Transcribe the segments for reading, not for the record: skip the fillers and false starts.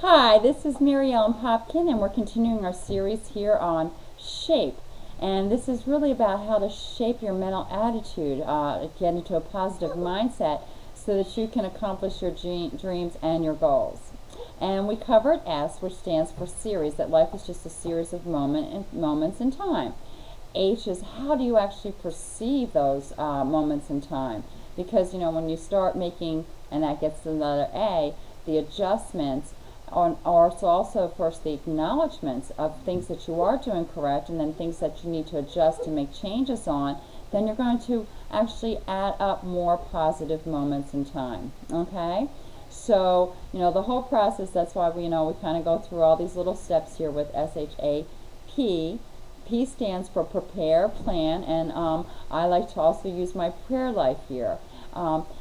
Hi, this is Ellen Popkin, and we're continuing our series here on shape. And this is really about how to shape your mental attitude, get into a positive mindset so that you can accomplish your dreams and your goals. And we covered S, which stands for series, that life is just a series of moments in time. H is how do you actually perceive those moments in time? Because, when you start making, and that gets to the letter A, the adjustments, or also first the acknowledgments of things that you are doing correct and then things that you need to adjust and make changes on, then you're going to actually add up more positive moments in time. Okay? So, the whole process, that's why we kind of go through all these little steps here with SHAP. P stands for prepare, plan, and I like to also use my prayer life here.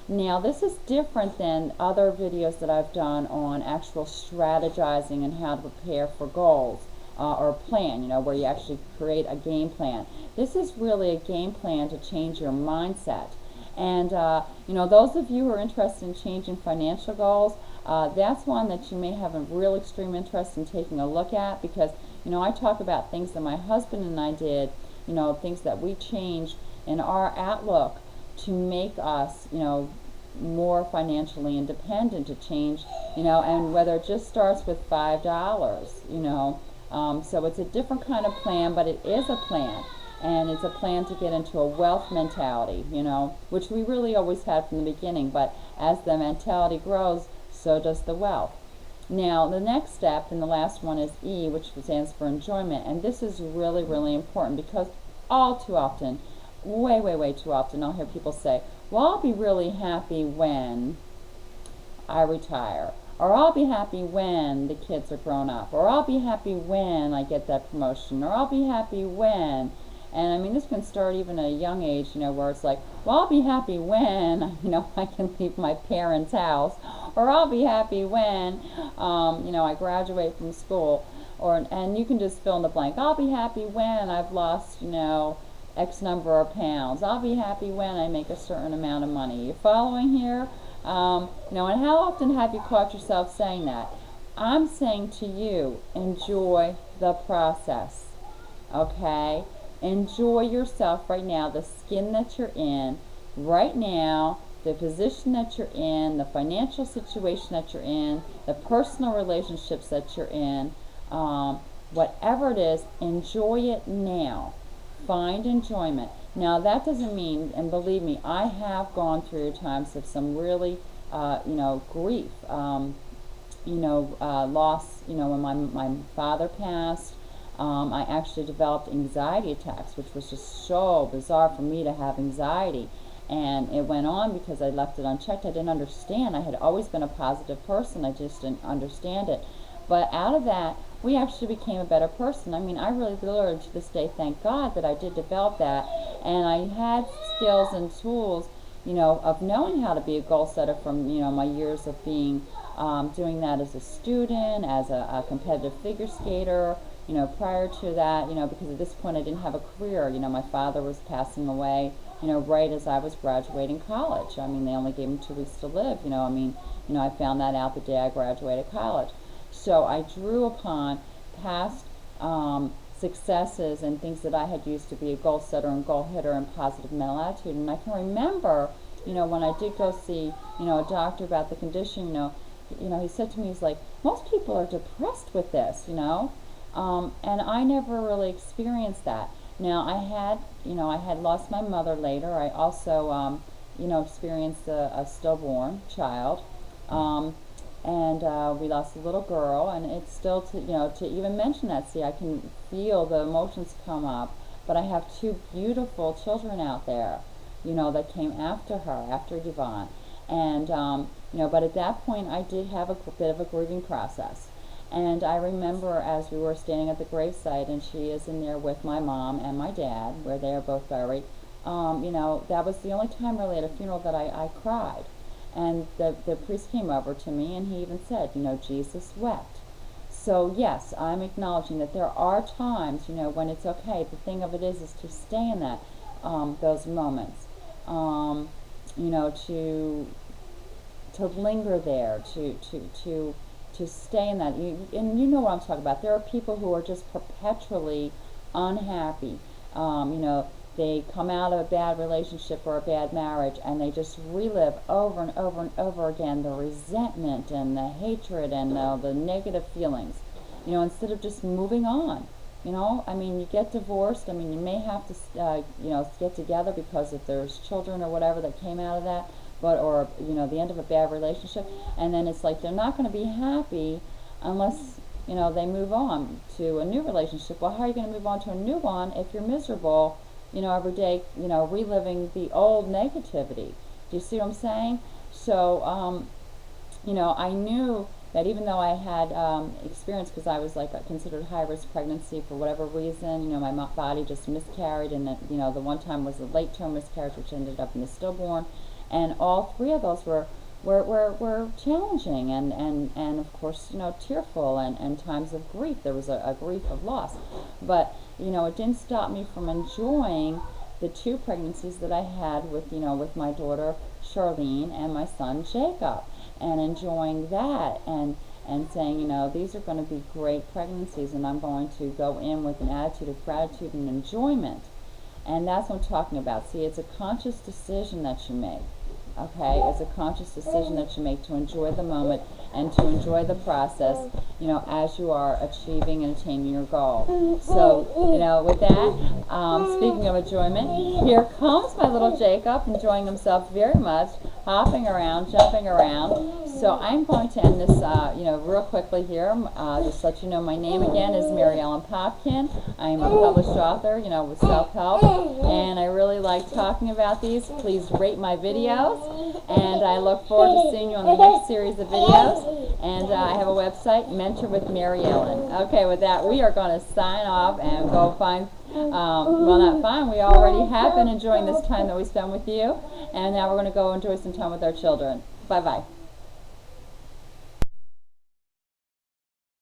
Now this is different than other videos that I've done on actual strategizing and how to prepare for goals or plan, where you actually create a game plan. This is really a game plan to change your mindset. And those of you who are interested in changing financial goals, that's one that you may have a real extreme interest in taking a look at, because I talk about things that my husband and I did, things that we changed in our outlook to make us, more financially independent, to change, and whether it just starts with $5, so it's a different kind of plan, but it is a plan, and it's a plan to get into a wealth mentality, which we really always had from the beginning, but as the mentality grows, so does the wealth. Now, the next step, and the last one, is E, which stands for enjoyment, and this is really, really important, because all too often, way too often, I'll hear people say, well, I'll be really happy when I retire, or I'll be happy when the kids are grown up, or I'll be happy when I get that promotion, or I'll be happy when, and I mean, this can start even at a young age, where it's like, well, I'll be happy when, I can leave my parents' house, or I'll be happy when, I graduate from school, and you can just fill in the blank. I'll be happy when I've lost, X number of pounds. I'll be happy when I make a certain amount of money. You following here? And how often have you caught yourself saying that? I'm saying to you, enjoy the process. Okay? Enjoy yourself right now, the skin that you're in right now, the position that you're in, the financial situation that you're in, the personal relationships that you're in, whatever it is, enjoy it now. Find enjoyment. Now that doesn't mean, and believe me, I have gone through times of some really, grief, loss, when my father passed. I actually developed anxiety attacks, which was just so bizarre for me to have anxiety. And it went on because I left it unchecked. I didn't understand. I had always been a positive person. I just didn't understand it. But out of that, we actually became a better person. I mean, I really learned to this day, thank God, that I did develop that. And I had skills and tools, of knowing how to be a goal setter from, my years of being, doing that as a student, as a competitive figure skater, prior to that, because at this point I didn't have a career. My father was passing away, right as I was graduating college. I mean, they only gave me 2 weeks to live, I found that out the day I graduated college. So I drew upon past successes and things that I had used to be a goal setter and goal hitter and positive mental attitude. And I can remember, when I did go see, a doctor about the condition, he said to me, he's like, most people are depressed with this, and I never really experienced that. Now I had lost my mother later. I also, experienced a stillborn child. And we lost a little girl, and it's still, to even mention that, see, I can feel the emotions come up, but I have 2 beautiful children out there, that came after her, after Yvonne, and, but at that point I did have a bit of a grieving process, and I remember as we were standing at the gravesite, and she is in there with my mom and my dad, where they are both buried, that was the only time really at a funeral that I cried. And the priest came over to me, and he even said, Jesus wept. So yes, I'm acknowledging that there are times, when it's okay. The thing of it is to stay in that, those moments, to linger there, to to stay in that. And you know what I'm talking about. There are people who are just perpetually unhappy. They come out of a bad relationship or a bad marriage, and they just relive over and over and over again the resentment and the hatred and the negative feelings, instead of just moving on. You get divorced. You may have to, get together because if there's children or whatever that came out of that, or the end of a bad relationship, and then it's like they're not going to be happy unless they move on to a new relationship. Well, how are you going to move on to a new one if you're miserable every day, reliving the old negativity? Do you see what I'm saying? So I knew that even though I had experience, because I was considered high-risk pregnancy for whatever reason, my body just miscarried, and the one time was a late-term miscarriage, which ended up in the stillborn, and all three of those were challenging and of course tearful and times of grief. There was a grief of loss, but it didn't stop me from enjoying the two pregnancies that I had with my daughter Charlene and my son Jacob, and enjoying that and saying these are going to be great pregnancies, and I'm going to go in with an attitude of gratitude and enjoyment. And that's what I'm talking about. See, it's a conscious decision that you make. Okay, it's a conscious decision that you make to enjoy the moment and to enjoy the process, as you are achieving and attaining your goal. So, with that, speaking of enjoyment, here comes my little Jacob, enjoying himself very much, hopping around, jumping around. So I'm going to end this, real quickly here. Just let you know, my name again is Mary Ellen Popkin. I am a published author, with self-help, and I really like talking about these. Please rate my videos, and I look forward to seeing you on the next series of videos. And I have a website, Mentor with Mary Ellen. Okay, with that, we are going to sign off and go find, well, not find, we already have been enjoying this time that we spent with you, and now we're going to go enjoy some time with our children. Bye-bye.